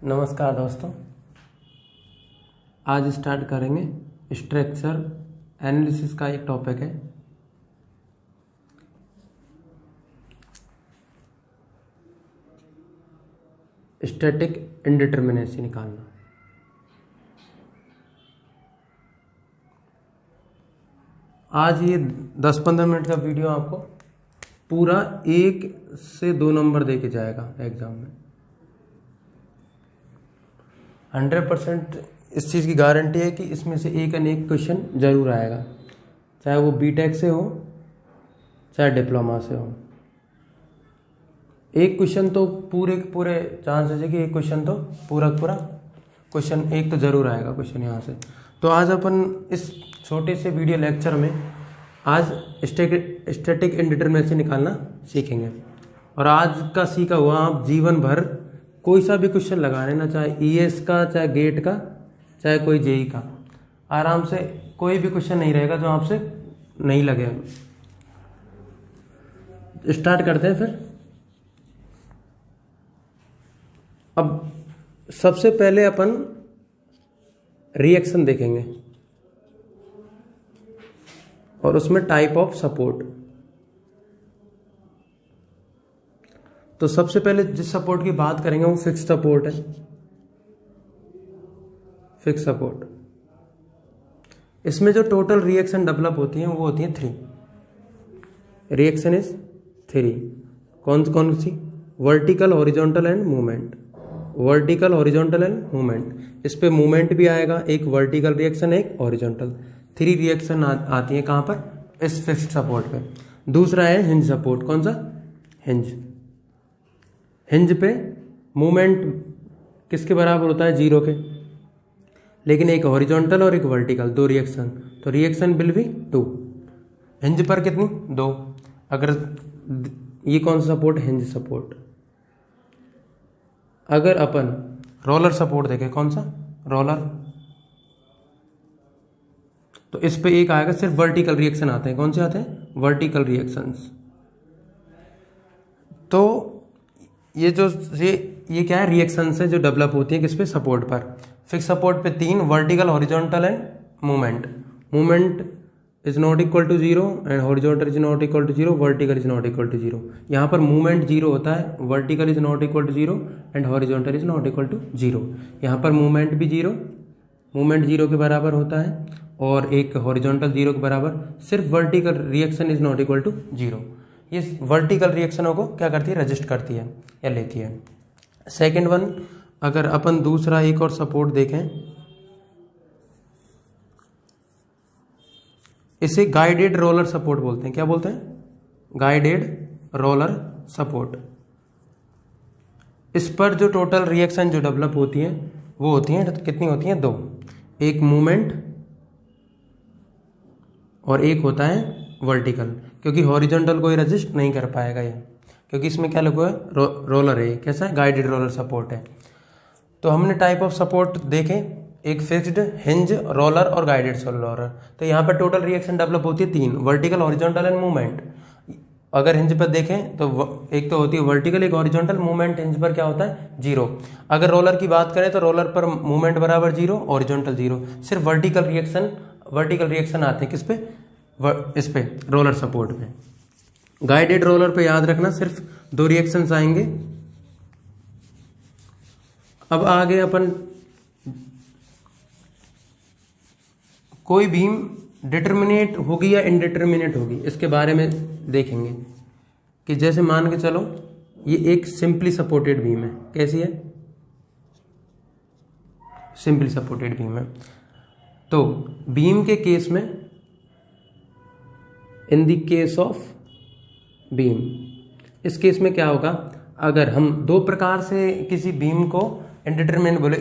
नमस्कार दोस्तों, आज स्टार्ट करेंगे स्ट्रक्चर एनालिसिस का एक टॉपिक है। स्टैटिक इंडिटरमिनेसी निकालना। आज ये 10-15 मिनट का वीडियो आपको पूरा 1 से 2 नंबर दे के जाएगा एग्जाम में। 100% इस चीज़ की गारंटी है कि इसमें से एक न एक क्वेश्चन जरूर आएगा, चाहे वो बीटेक से हो चाहे डिप्लोमा से हो। एक क्वेश्चन तो पूरे चांसेस है कि एक क्वेश्चन तो पूरा क्वेश्चन एक तो जरूर आएगा क्वेश्चन यहाँ से। तो आज अपन इस छोटे से वीडियो लेक्चर में आज स्टैटिक इंडिटरमिनेसी निकालना सीखेंगे। और आज का सीखा हुआ आप जीवन भर कोई सा भी क्वेश्चन लगा लेना, चाहे ईएस का, चाहे गेट का, चाहे कोई जेई का, आराम से कोई भी क्वेश्चन नहीं रहेगा जो आपसे नहीं लगे। स्टार्ट करते हैं फिर। अब सबसे पहले अपन रिएक्शन देखेंगे और उसमें टाइप ऑफ सपोर्ट। तो सबसे पहले जिस सपोर्ट की बात करेंगे वो फिक्स सपोर्ट है। फिक्स सपोर्ट, इसमें जो टोटल रिएक्शन डेवलप होती है वो होती है 3। Reaction is 3। कौन सी? Vertical, horizontal and movement. Vertical, horizontal and movement. इस पे मूवमेंट भी आएगा, एक वर्टिकल रिएक्शन, एक हॉरिजॉन्टल। 3 रिएक्शन आती है कहां पर? इस फिक्स्ड सपोर्ट पे। दूसरा है हिंज सपोर्ट। कौन सा? हिंज। हिंज पे मूवमेंट किसके बराबर होता है? 0 के। लेकिन एक हॉरिजॉन्टल और एक वर्टिकल, 2 रिएक्शन, तो रिएक्शन विल बी 2। हिंज पर कितनी? 2। अगर ये कौन सा सपोर्ट? Hinge support. अगर अपन रोलर सपोर्ट देखें, कौन सा? रोलर, तो इस पे एक आएगा, सिर्फ वर्टिकल रिएक्शन आते हैं। कौन से आते हैं? Vertical reactions. तो ये क्या है? रिएक्शंस है जो डेवलप होती है किस पे? सपोर्ट पर। फिक्स सपोर्ट पे 3, vertical, horizontal and movement. Movement is not equal to 0 and horizontal is not equal to 0, vertical is not equal to 0। यहाँ पर मूवमेंट 0 होता है, vertical is not equal to 0 and horizontal is not equal to 0। यहाँ पर movement भी 0, movement 0 के बराबर होता है और एक हॉरिजॉन्टल 0 के बराबर। सिर्फ vertical reaction is not equal to 0। ये वर्टिकल रिएक्शनों को क्या करती है? रजिस्ट करती है या लेती है। सेकेंड वन, अगर अपन दूसरा एक और सपोर्ट देखें, इसे गाइडेड रोलर सपोर्ट बोलते हैं। क्या बोलते हैं? Guided roller support. इस पर जो टोटल रिएक्शन जो डेवलप होती है वो होती है, कितनी होती है? 2। एक मूवमेंट और एक होता है वर्टिकल, क्योंकि हॉरिजॉन्टल कोई रजिस्ट नहीं कर पाएगा ये, क्योंकि इसमें क्या लगा है? रोलर है। कैसा है? गाइडेड रोलर सपोर्ट है। तो हमने टाइप ऑफ सपोर्ट देखे, एक फिक्स्ड, हिंज, रोलर और गाइडेड रोलर। तो यहाँ पर टोटल रिएक्शन डेवलप होती है 3, वर्टिकल, हॉरिजॉन्टल एंड मूवमेंट। अगर हिंज पर देखें तो एक तो होती है वर्टिकल, एक हॉरिजॉन्टल। मूवमेंट हिंज पर क्या होता है? 0। अगर रोलर की बात करें तो रोलर पर मूवमेंट बराबर 0, हॉरिजॉन्टल 0। सिर्फ वर्टिकल रिएक्शन आते हैं किस पे? इस पे, रोलर सपोर्ट पे। गाइडेड रोलर पे याद रखना सिर्फ 2 रिएक्शंस आएंगे। अब आगे अपन कोई बीम डिटर्मिनेट होगी या इनडिटर्मिनेट होगी, इसके बारे में देखेंगे। कि जैसे मान के चलो ये एक सिंपली सपोर्टेड बीम है। कैसी है? सिंपली सपोर्टेड बीम है। तो बीम के केस में, in the case of beam, इस केस में क्या होगा? अगर हम 2 प्रकार से किसी बीम को इंडिटरमिनेट बोले,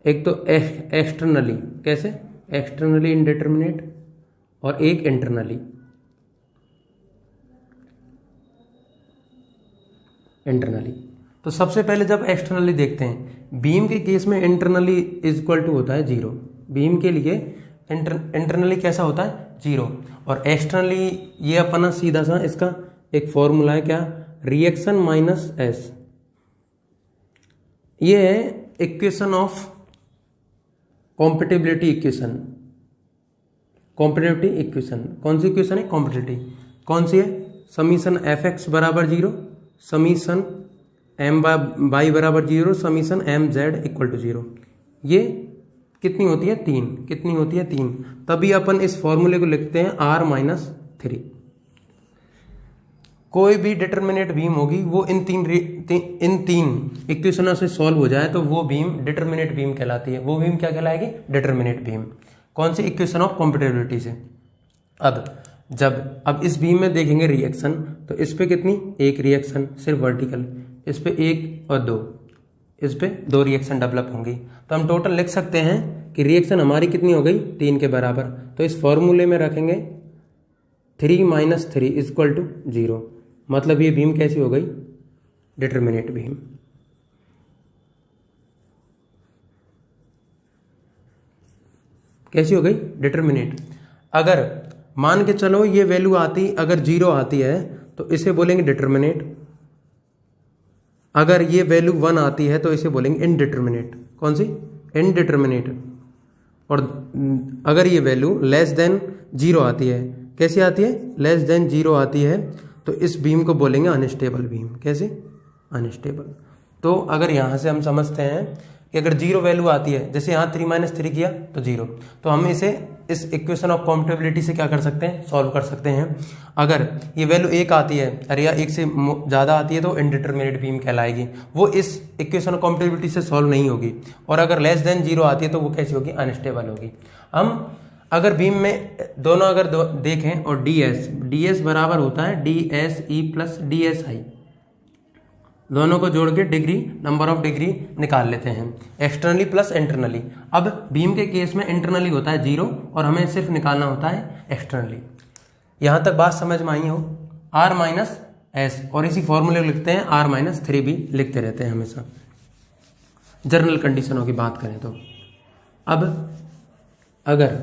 एक तो एक्सटर्नली। कैसे? एक्सटर्नली इंडिटरमिनेट, और एक इंटरनली। तो सबसे पहले जब एक्सटर्नली देखते हैं, बीम के केस में इंटरनली इज इक्वल टू होता है 0। बीम के लिए इंटरनली कैसा होता है? 0। और एक्सटर्नली ये अपना सीधा सा इसका एक फॉर्मूला है, क्या? Reaction minus S. ये है equation of compatibility equation. Compatibility equation कौन सी इक्वेशन है? कॉम्पिटिबिलिटी कौन सी है? समीशन एफ एक्स बराबर 0, समीशन एम वाई बराबर 0, summation M Z equal to 0। ये कितनी होती है? 3। कितनी होती है? 3। तभी अपन इस फॉर्मूले को लिखते हैं R-3। कोई भी डिटर्मिनेट बीम होगी वो इन तीन इक्वेशनों से सॉल्व हो जाए तो वो बीम डिटर्मिनेट बीम कहलाती है। वो बीम क्या कहलाएगी? Determinate beam. कौन सी? इक्वेशन ऑफ कॉम्पिटिबिलिटी से। अब इस बीम में देखेंगे रिएक्शन, तो इस पे कितनी? एक रिएक्शन सिर्फ वर्टिकल, इस पे 1 और 2, इस पे 2 रिएक्शन डेवलप होंगी। तो हम टोटल लिख सकते हैं कि रिएक्शन हमारी कितनी हो गई? 3 के बराबर। तो इस फॉर्मूले में रखेंगे 3 - 3 = 0। मतलब ये बीम कैसी हो गई? Determinate beam. कैसी हो गई? डिटर्मिनेट। अगर मान के चलो ये वैल्यू आती, अगर 0 आती है तो इसे बोलेंगे डिटर्मिनेट। अगर ये वैल्यू 1 आती है तो इसे बोलेंगे इनडिटर्मिनेट। कौन सी? इनडिटर्मिनेट। और अगर ये वैल्यू लेस देन 0 आती है, कैसी आती है? लेस देन 0 आती है, तो इस बीम को बोलेंगे अनस्टेबल बीम। कैसे? अनस्टेबल। तो अगर यहाँ से हम समझते हैं कि अगर 0 वैल्यू आती है, जैसे यहाँ 3 - 3 किया तो 0, तो हम इसे इस इक्वेशन ऑफ कॉम्पिटिबिलिटी से क्या कर सकते हैं? सॉल्व कर सकते हैं। अगर ये वैल्यू 1 आती है अरे या 1 से ज़्यादा आती है तो इनडिटर्मिनेट बीम कहलाएगी, वो इस इक्वेशन ऑफ कॉम्पिटिबिलिटी से सॉल्व नहीं होगी। और अगर लेस देन 0 आती है तो वो कैसी होगी? अनस्टेबल होगी। हम अगर बीम में दोनों अगर देखें और ds बराबर होता है DSE + DSI, दोनों को जोड़ के डिग्री, नंबर ऑफ डिग्री निकाल लेते हैं, एक्सटर्नली प्लस इंटरनली। अब बीम के केस में इंटरनली होता है 0 और हमें सिर्फ निकालना होता है एक्सटर्नली। यहां तक बात समझ में आई हो? R-S, और इसी फॉर्मूले को लिखते हैं R-3 भी लिखते रहते हैं हमेशा जनरल कंडीशनों की बात करें तो। अब अगर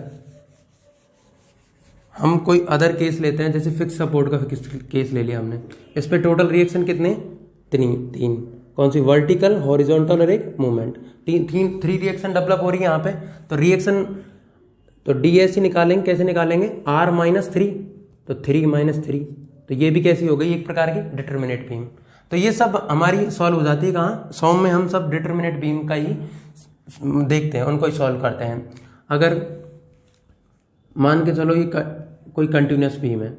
हम कोई अदर केस लेते हैं, जैसे फिक्स सपोर्ट का केस ले लिया हमने, इस पे टोटल रिएक्शन कितने? 3। कौन सी? वर्टिकल, हॉरिजॉन्टल और एक मूवमेंट। 3 रिएक्शन डेवलप हो रही है यहाँ पे। तो रिएक्शन तो DSE निकालेंगे। कैसे निकालेंगे? R-3, तो 3 - 3, तो ये भी कैसी हो गई? एक प्रकार की डिटर्मिनेट बीम। तो ये सब हमारी सॉल्व हो जाती है कहाँ? सॉम में हम सब डिटर्मिनेट बीम का ही देखते हैं, उनको ही सॉल्व करते हैं। अगर मान के चलो ये कोई कंटिन्यूस बीम है,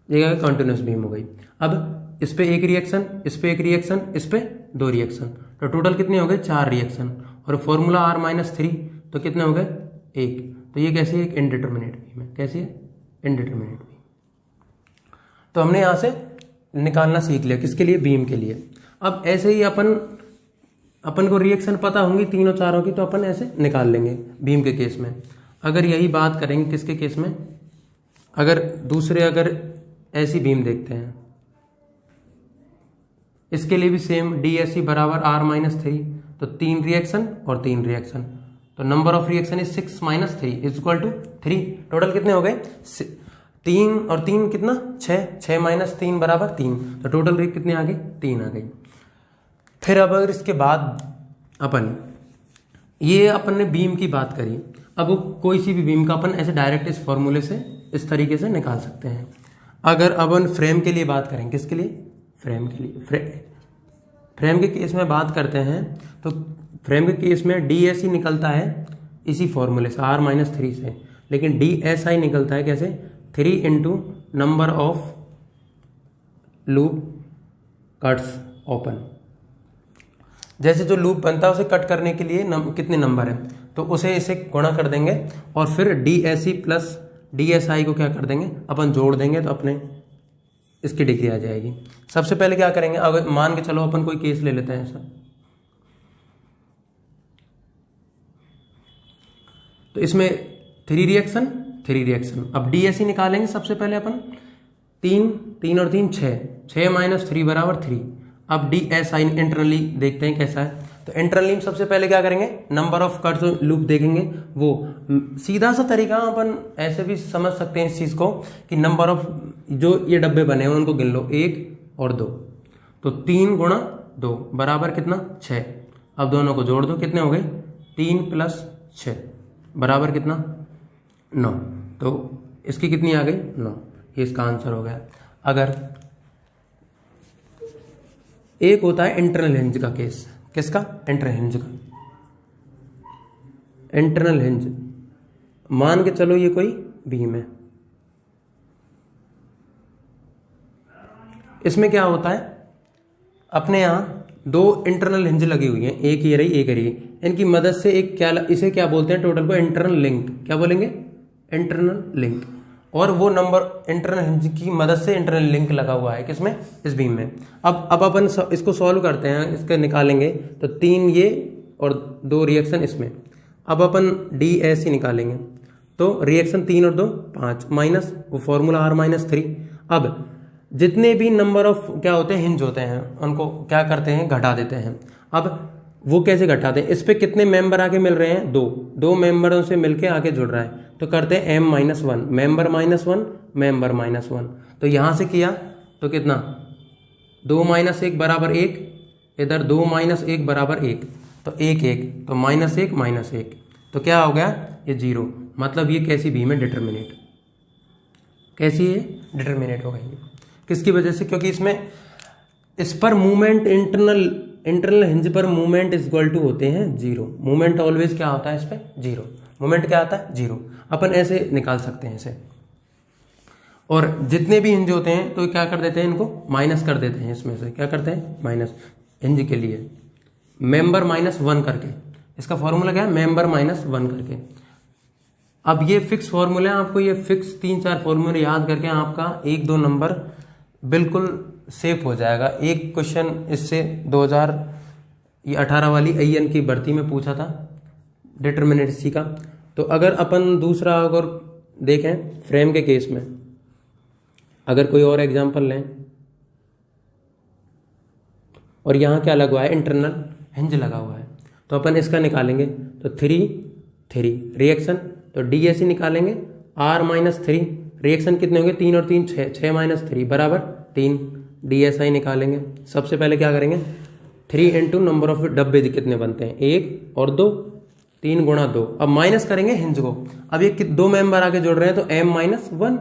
ये कंटिन्यूस बीम हो गई। अब इस पे एक रिएक्शन, इस पे एक रिएक्शन, इस पे 2 रिएक्शन, तो टोटल कितने हो गए? 4 रिएक्शन। और फॉर्मूला R-3, तो कितने हो गए? 1। तो ये कैसी है? एक इनडिटर्मिनेट बीम है। कैसी है? Indeterminate beam. तो हमने यहां से निकालना सीख लिया, किसके लिए? बीम के लिए। अब ऐसे ही अपन को रिएक्शन पता होंगी तीनों चारों की, तो अपन ऐसे निकाल लेंगे बीम के केस में। अगर यही बात करेंगे किसके केस में? अगर ऐसी बीम देखते हैं, इसके लिए भी सेम DSE बराबर R-3, तो 3 रिएक्शन और 3 रिएक्शन, तो number of reaction is 6 - 3 = 3। Total कितने हो गए? 3 और 3 कितना? 6। 6 - 3 = 3, तो टोटल कितने आ गए? 3 आ गई। फिर अब अगर इसके बाद अपन ने बीम की बात करी, अब कोई सी भी बीम का अपन ऐसे डायरेक्ट इस फॉर्मूले से इस तरीके से निकाल सकते हैं। अगर अपन फ्रेम के लिए बात करें, किसके लिए? फ्रेम के लिए। फ्रेम के केस में बात करते हैं, तो फ्रेम के केस में DSE निकलता है इसी फॉर्मूले से R-3 से, लेकिन DSI निकलता है कैसे? 3 × number of loop cuts open. जैसे जो लूप बनता है उसे कट करने के लिए कितने नंबर है, तो उसे इसे गुणा कर देंगे और फिर DSE + DSI को क्या कर देंगे? अपन जोड़ देंगे, तो अपने इसकी डिग्री आ जाएगी। सबसे पहले क्या करेंगे? अगर मान के चलो अपन कोई केस ले लेते हैं ऐसा, तो इसमें 3 रिएक्शन। अब DSE निकालेंगे सबसे पहले अपन। 3 और 3 6। 6 - 3 = 3। अब DSI इंटरनली देखते हैं कैसा है। तो इंटरनली में सबसे पहले क्या करेंगे? नंबर ऑफ कट्स लूप देखेंगे। वो सीधा सा तरीका अपन ऐसे भी समझ सकते हैं इस चीज को कि नंबर ऑफ जो ये डब्बे बने हैं उनको गिन लो, 1 और 2, तो 3 गुणा 2 बराबर कितना 6। अब दोनों को जोड़ दो, कितने हो गए 3 + 6 बराबर कितना 9। तो इसकी कितनी आ गई 9, ये इसका आंसर हो गया। अगर एक होता है इंटरनल हिंज का केस, किसका इंटरनल हिंज का, इंटरनल हिंज मान के चलो ये कोई बीम है, इसमें क्या होता है अपने यहाँ 2 इंटरनल हिंज लगी हुई हैं, एक ये रही एक ये रही, इनकी मदद से एक क्या इसे क्या बोलते हैं टोटल को इंटरनल लिंक, क्या बोलेंगे इंटरनल लिंक। और वो नंबर इंटरनल हिंज की मदद से इंटरनल लिंक लगा हुआ है किसमें इस बीम में। अब अपन इसको सॉल्व करते हैं, इसके निकालेंगे तो 3 ये और 2 रिएक्शन इसमें। अब अपन DSE निकालेंगे तो रिएक्शन 3 और 2 5 माइनस वो फॉर्मूला R-3। अब जितने भी नंबर ऑफ क्या होते हैं हिंज होते हैं उनको क्या करते हैं घटा देते हैं। अब वो कैसे घटाते हैं, इस पे कितने मेंबर आके मिल रहे हैं 2 मेंबरों से मिलके आके जुड़ रहा है, तो करते हैं M-1 मेंबर -1 मेंबर -1। तो यहां से किया तो कितना 2 - 1 बराबर 1, इधर 2 - 1 बराबर 1, तो 1 1 तो -1 -1, तो क्या हो गया ये 0। मतलब ये कैसी बीम है डिटर्मिनेट, कैसी है डिटर्मिनेट हो गई। किसकी वजह से, क्योंकि इसमें इस पर मूवमेंट इंटरनल हिंज पर मूवमेंट इज इक्वल टू होते हैं 0। मूवमेंट ऑलवेज क्या होता है इस पर 0, मूवमेंट क्या आता है 0। अपन ऐसे निकाल सकते हैं इसे। और जितने भी हिंज होते हैं तो क्या कर देते हैं इनको माइनस कर देते हैं, इसमें से क्या करते हैं माइनस हिंज के लिए मेंबर -1 करके, इसका फॉर्मूला क्या है मेंबर -1 करके। अब ये फिक्स फॉर्मूला है, आपको ये फिक्स 3-4 फॉर्मूले याद करके आपका 1-2 नंबर बिल्कुल सेफ हो जाएगा। एक क्वेश्चन इससे 2018 वाली AN की भर्ती में पूछा था डिटर्मिनेट का। तो अगर अपन दूसरा अगर देखें फ्रेम के केस में, अगर कोई और एग्जांपल लें और यहाँ क्या लगा हुआ है इंटरनल हिंज लगा हुआ है, तो अपन इसका निकालेंगे तो 3 रिएक्शन, तो DSE निकालेंगे R-3 रिएक्शन कितने होंगे 3 और 3 6 - 3 बराबर 3। DSI निकालेंगे, सबसे पहले क्या करेंगे 3 इंटू नंबर ऑफ डब्बे कितने बनते हैं 1 और 2, 3 गुणा 2। अब माइनस करेंगे हिंज को, अब ये 2 मेंबर आके जुड़ रहे हैं तो M-1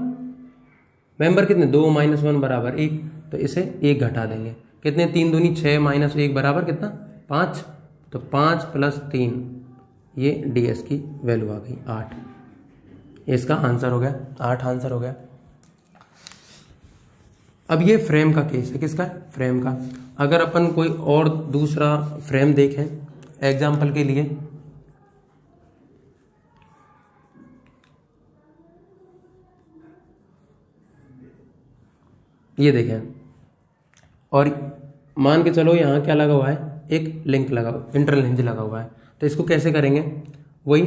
मेंबर कितने 2 - 1 बराबर 1, तो इसे 1 घटा देंगे, कितने 3 दूनी 6 - 1 बराबर कितना 5, तो 5 + 3 ये DS की वैल्यू आ गई 8। इसका आंसर हो गया 8, आंसर हो गया। अब ये फ्रेम का केस है, किसका फ्रेम का। अगर अपन कोई और दूसरा फ्रेम देखें एग्जाम्पल के लिए, ये देखें और मान के चलो यहाँ क्या लगा हुआ है एक लिंक लगा इंटरनल हिंज लगा हुआ है, तो इसको कैसे करेंगे वही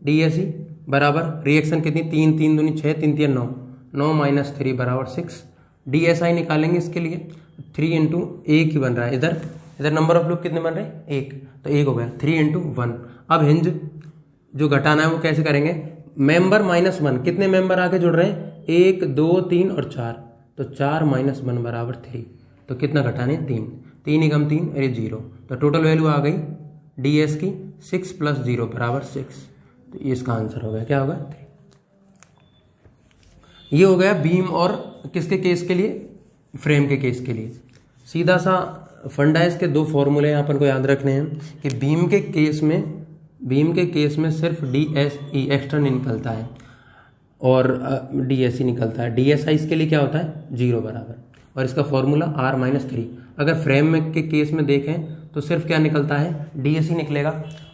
DSE बराबर रिएक्शन कितनी 3 3 दूनी 6 3 3 9 9 - 3 बराबर 6। DSI निकालेंगे इसके लिए 3 इंटू 1 ही बन रहा है, इधर नंबर ऑफ लूप कितने बन रहे हैं 1, तो 1 हो गया 3 इंटू 1। अब हिंज जो घटाना है वो कैसे करेंगे मेंबर -1, कितने मेंबर आके जुड़ रहे हैं 1 2 3 और 4, तो 4 - 1 बराबर 3, तो कितना घटाने 3 3 एकम 3 अरे 0, तो टोटल वैल्यू आ गई DS की 6 + 0 बराबर 6, तो ये इसका आंसर हो गया क्या होगा 3। ये हो गया बीम और किसके केस के लिए फ्रेम के केस के लिए। सीधा सा फंडा है, इसके 2 फॉर्मूले अपन को याद रखने हैं कि बीम के केस में सिर्फ DSE एक्सटर्नल निकलता है और DSE निकलता है। DSI इसके लिए क्या होता है 0 बराबर, और इसका फॉर्मूला R-3। अगर फ्रेम में के केस में देखें तो सिर्फ क्या निकलता है DSE निकलेगा,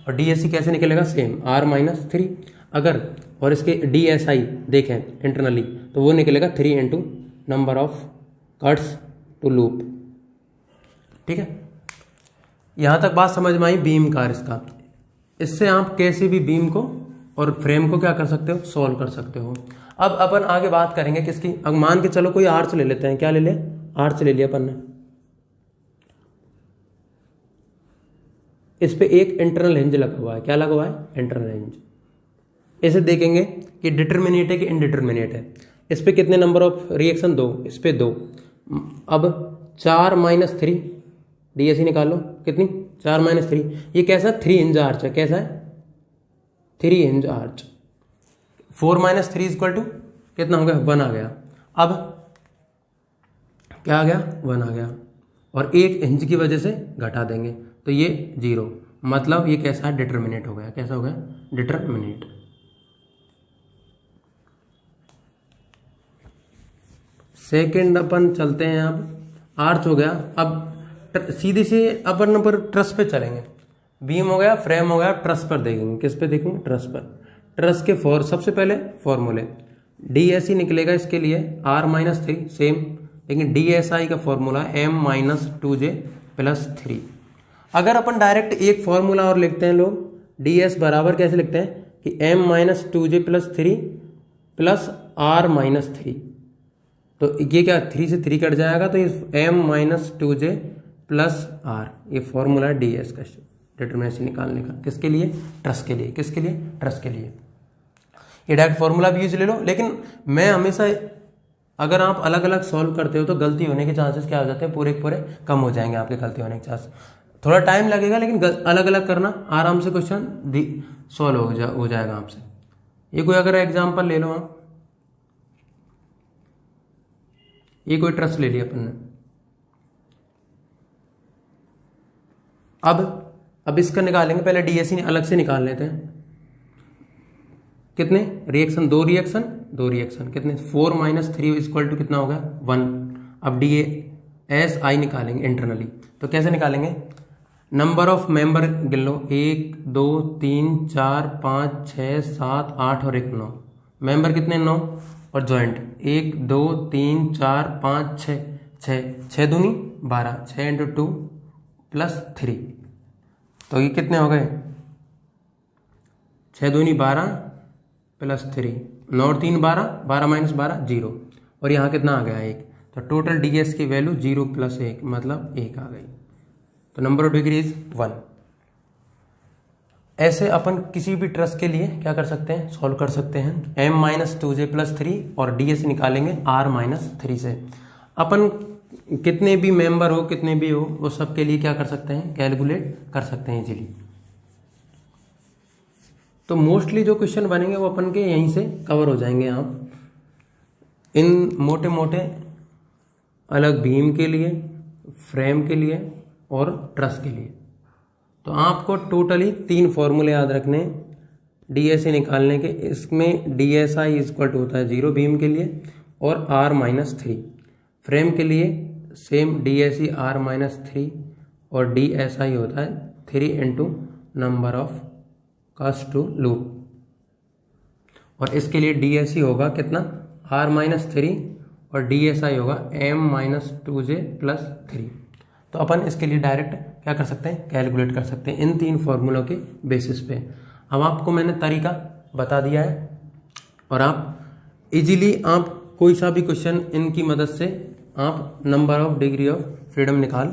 और DSE कैसे निकलेगा सेम R-3। अगर और इसके DSI देखें इंटरनली तो वो निकलेगा 3 into number of cuts to loop. ठीक है, यहाँ तक बात समझ में आई बीम का इसका। इससे आप कैसे भी बीम को और फ्रेम को क्या कर सकते हो सॉल्व कर सकते हो। अब अपन आगे बात करेंगे किसकी, अब मान के चलो कोई आर्च ले लेते हैं, क्या ले ले आर्च ले लिया अपन ने, इस पे एक इंटरनल हिंज लगा हुआ है, क्या लगा हुआ है इंटरनल हिंज। इसे देखेंगे कि डिटर्मिनेट है कि इनडिटर्मिनेट है। इस पे कितने नंबर ऑफ रिएक्शन, 2, इस पे 2। अब 4 - 3 डीएसई निकाल लो, कितनी 4 - 3, ये कैसा 3 हिंज आर्च है, कैसा है 3 हिंज आर्च। 4 - 3 इक्वल टू कितना हो गया 1 आ गया। अब क्या आ गया 1 आ गया, और 1 इंच की वजह से घटा देंगे तो ये 0, मतलब ये कैसा डिटर्मिनेट हो गया, कैसा हो गया डिटर्मिनेट। सेकंड अपन चलते हैं, अब आर्च हो गया। अब सीधी से अपन पर ट्रस पे चलेंगे, बीम हो गया, फ्रेम हो गया, ट्रस पर देखेंगे, किस पे देखेंगे ट्रस पर। ट्रस के सबसे पहले फॉर्मूले, डीएसई निकलेगा इसके लिए R-3 सेम, लेकिन डीएसआई का फॉर्मूला M-2J + 3। अगर अपन डायरेक्ट एक फॉर्मूला और लिखते हैं लोग, ds बराबर कैसे लिखते हैं कि M-2J + 3 + R-3, तो ये क्या 3 से 3 कट जाएगा, तो ये M-2J + R, ये फॉर्मूला है ds का डिटर्मिनेशन निकालने का, किसके लिए ट्रस के लिए, किसके लिए ट्रस के लिए। ये डायरेक्ट फॉर्मूला भी यूज ले लो, लेकिन मैं हमेशा, अगर आप अलग अलग सॉल्व करते हो तो गलती होने के चांसेस क्या हो जाते हैं, पूरे पूरे कम हो जाएंगे आपके गलती होने के चांस। थोड़ा टाइम लगेगा, लेकिन अलग अलग करना, आराम से क्वेश्चन सॉल्व हो जाएगा आपसे। ये कोई अगर एग्जाम्पल ले लो आप, ये कोई ट्रस ले लिया अपन ने, अब इसका निकालेंगे, पहले डीएसई अलग से निकाल लेते हैं। कितने रिएक्शन, 2 रिएक्शन कितने 4 - 3 इक्वल टू कितना होगा 1। अब DSI निकालेंगे इंटरनली, तो कैसे निकालेंगे, नंबर ऑफ मेंबर गिन लो, 1 2 3 4 5 6 7 8 और 1 9, मेंबर कितने 9, और जॉइंट 1 2 3 4 5 6 6 दूनी 12, 6 × 2 + 3, तो ये कितने हो गए 6 दूनी 12 + 3, 9 और 3 12, 12 - 12 0, और यहाँ कितना आ गया 1, तो टोटल डीएस की वैल्यू 0 + 1 मतलब 1 आ गई, तो नंबर ऑफ डिग्री इज 1। ऐसे अपन किसी भी ट्रस के लिए क्या कर सकते हैं, सॉल्व कर सकते हैं। M-2J + 3 और डीएस निकालेंगे R-3 से। अपन कितने भी मेंबर हो, कितने भी हो, वो सब के लिए क्या कर सकते हैं, कैलकुलेट कर सकते हैं इजीली। तो मोस्टली जो क्वेश्चन बनेंगे वो अपन के यहीं से कवर हो जाएंगे। आप इन मोटे मोटे अलग बीम के लिए, फ्रेम के लिए और ट्रस के लिए, तो आपको टोटली 3 फॉर्मूले याद रखने डीएसई निकालने के। इसमें डीएसआई इक्वल टू होता है 0 बीम के लिए, और R-3 फ्रेम के लिए सेम डीएसई R-3, और डीएसआई होता है 3 × number of cuts to loop, और इसके लिए डीएसई होगा कितना R-3 और डीएसआई होगा M-2J + 3। तो अपन इसके लिए डायरेक्ट क्या कर सकते हैं, कैलकुलेट कर सकते हैं इन 3 फॉर्मूलों के बेसिस पे। अब आपको मैंने तरीका बता दिया है, और आप इजीली आप कोई सा भी क्वेश्चन इनकी मदद से आप number of degree of freedom निकाल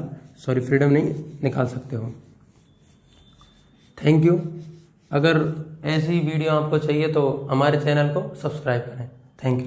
सकते हो। Thank you. अगर ऐसी वीडियो आपको चाहिए तो हमारे चैनल को सब्सक्राइब करें। Thank you.